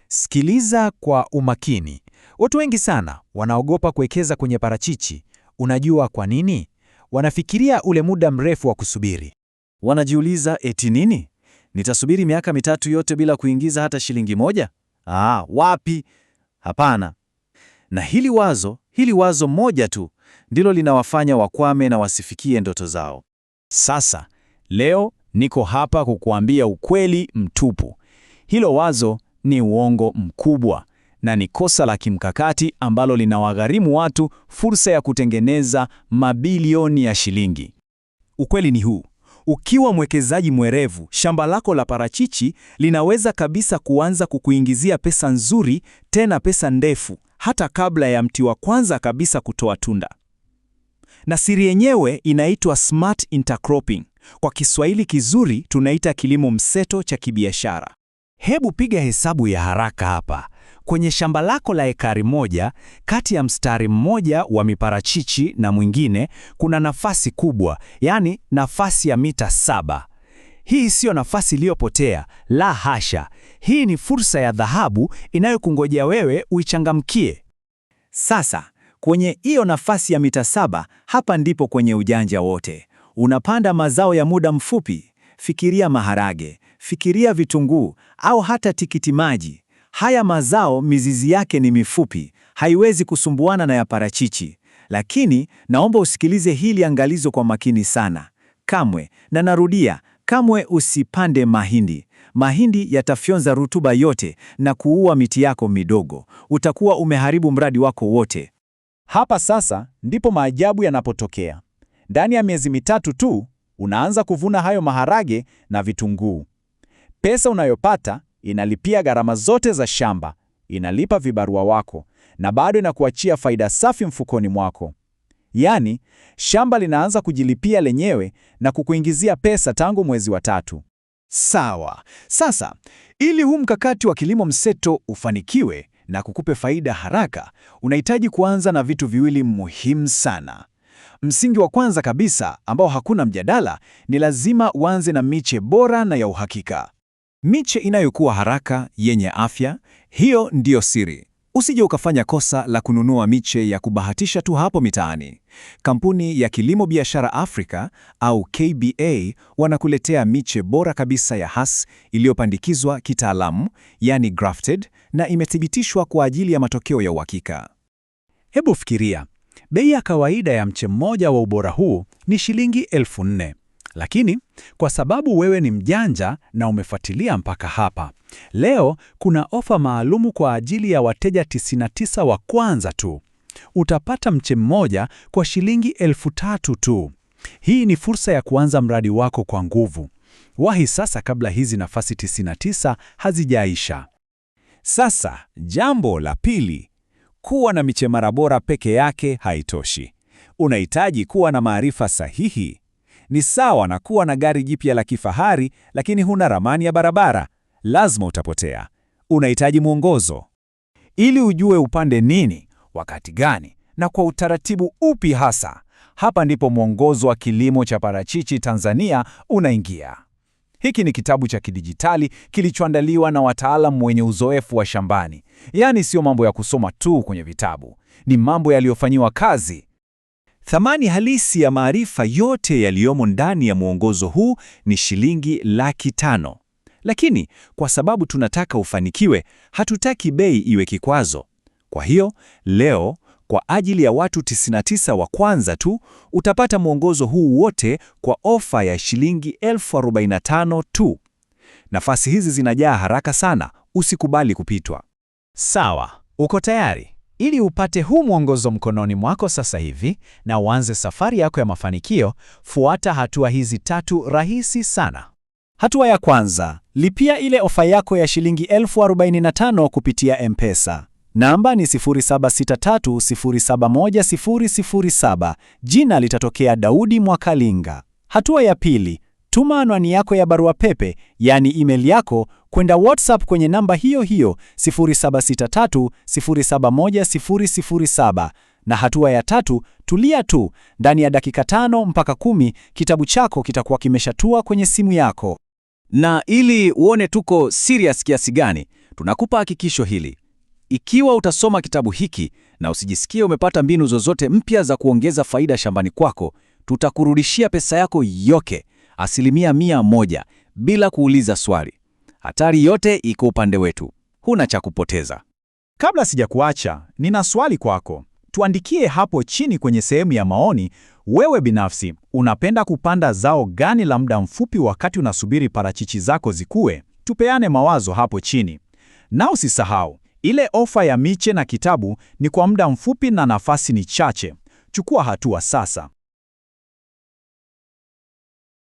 Sikiliza kwa umakini. Watu wengi sana wanaogopa kuwekeza kwenye parachichi. Unajua kwa nini? Wanafikiria ule muda mrefu wa kusubiri. Wanajiuliza eti nini? Nitasubiri miaka 3 yote bila kuingiza hata shilingi moja? Wapi? Hapana. Na hili wazo moja tu ndilo linawafanya wakwame na wasifikie ndoto zao. Sasa, leo niko hapa kukuambia ukweli mtupu. Hilo wazo ni uongo mkubwa na ni kosa la kimkakati ambalo linawagharimu watu fursa ya kutengeneza mabilioni ya shilingi. Ukweli ni huu. Ukiwa mwekezaji mwerevu, shamba lako la parachichi linaweza kabisa kuanza kukuingizia pesa nzuri, tena pesa ndefu, hata kabla ya mti wa kwanza kabisa kutoa tunda. Na siri yenyewe inaitwa smart intercropping. Kwa Kiswahili kizuri tunaita kilimo mseto cha kibiashara. Hebu piga hesabu ya haraka hapa. Kwenye shamba lako la ekari moja, kati ya mstari mmoja wa miparachichi na mwingine, kuna nafasi kubwa, yani nafasi ya mita 7. Hii sio nafasi iliyopotea, la hasha. Hii ni fursa ya dhahabu inayokungojea wewe uichangamkie. Sasa, kwenye hiyo nafasi ya mita 7, hapa ndipo kwenye ujanja wote. Unapanda mazao ya muda mfupi. Fikiria maharage, fikiria vitunguu au hata tikiti maji. Haya mazao mizizi yake ni mifupi, haiwezi kusumbuana na ya parachichi. Lakini naomba usikilize hili angalizo kwa makini sana. Kamwe, na narudia, kamwe usipande mahindi. Mahindi yatafyonza rutuba yote na kuua miti yako midogo. Utakuwa umeharibu mradi wako wote. Hapa sasa ndipo maajabu yanapotokea. Ndani ya miezi 3 tu, unaanza kuvuna hayo maharage na vitunguu. Pesa unayopata inalipia gharama zote za shamba, inalipa vibarua wako, na bado inakuachia faida safi mfukoni mwako. Yaani, shamba linaanza kujilipia lenyewe na kukuingizia pesa tangu mwezi wa 3. Sawa. Sasa, ili huu mkakati wa kilimo mseto ufanikiwe na kukupe faida haraka, unahitaji kuanza na vitu viwili muhimu sana. Msingi wa kwanza kabisa ambao hakuna mjadala ni lazima uanze na miche bora na ya uhakika. Miche inayokuwa haraka, yenye afya, hiyo ndiyo siri. Usije ukafanya kosa la kununua miche ya kubahatisha tu hapo mitaani. Kampuni ya Kilimo Biashara Afrika au KBA wanakuletea miche bora kabisa ya Hass iliyopandikizwa kitaalamu, yani grafted, na imethibitishwa kwa ajili ya matokeo ya uhakika. Hebu fikiria, bei ya kawaida ya mche mmoja wa ubora huu ni shilingi 4,000. Lakini kwa sababu wewe ni mjanja na umefuatilia mpaka hapa, leo kuna ofa maalumu kwa ajili ya wateja 99 wa kwanza tu. Utapata mche mmoja kwa shilingi 3,000 tu. Hii ni fursa ya kuanza mradi wako kwa nguvu. Wahi sasa kabla hizi nafasi 99 hazijaisha. Sasa, jambo la pili, kuwa na miche mara bora peke yake haitoshi. Unahitaji kuwa na maarifa sahihi. Ni sawa na kuwa na gari jipya la kifahari lakini huna ramani ya barabara. Lazima utapotea. Unahitaji mwongozo. Ili ujue upande nini, wakati gani, na kwa utaratibu upi hasa. Hapa ndipo mwongozo wa kilimo cha parachichi Tanzania unaingia. Hiki ni kitabu cha kidijitali kilichoandaliwa na wataalamu wenye uzoefu wa shambani. Yaani sio mambo ya kusoma tu kwenye vitabu. Ni mambo yaliyofanyiwa kazi. Thamani halisi ya maarifa yote yaliyomo ndani ya mwongozo huu ni shilingi 500,000. Lakini kwa sababu tunataka ufanikiwe, hatutaki bei iwe kikwazo. Kwa hiyo, leo, kwa ajili ya watu 99 wa kwanza tu, utapata mwongozo huu wote kwa ofa ya shilingi 45,000 tu. Nafasi hizi zinajaa haraka sana, usikubali kupitwa. Sawa, uko tayari? Ili upate huu mwongozo mkononi mwako sasa hivi na uanze safari yako ya mafanikio, fuata hatua hizi 3 rahisi sana. Hatua ya kwanza, lipia ile ofa yako ya shilingi 45,000 kupitia M-Pesa. Namba ni 0763071007. Jina litatokea Daudi Mwakalinga. Hatua ya pili, tuma anwani yako ya barua pepe, yani email yako, kwenda WhatsApp kwenye namba hiyo hiyo 0763071007. Na hatua ya tatu, tulia tu, ndani ya dakika 5 mpaka 10 kitabu chako kitakuwa kimeshatua kwenye simu yako. Na ili uone tuko serious kiasi gani, Tunakupa hakikisho hili: ikiwa utasoma kitabu hiki na usijisikie umepata mbinu zozote mpya za kuongeza faida shambani kwako, tutakurudishia pesa yako yote, 100%, bila kuuliza swali. Hatari yote iko upande wetu. Huna cha kupoteza. Kabla sijakuacha, nina swali kwako. Tuandikie hapo chini kwenye sehemu ya maoni, wewe binafsi unapenda kupanda zao gani la muda mfupi wakati unasubiri parachichi zako zikue? Tupeane mawazo hapo chini. Na usisahau, ile ofa ya miche na kitabu ni kwa muda mfupi na nafasi ni chache. Chukua hatua sasa.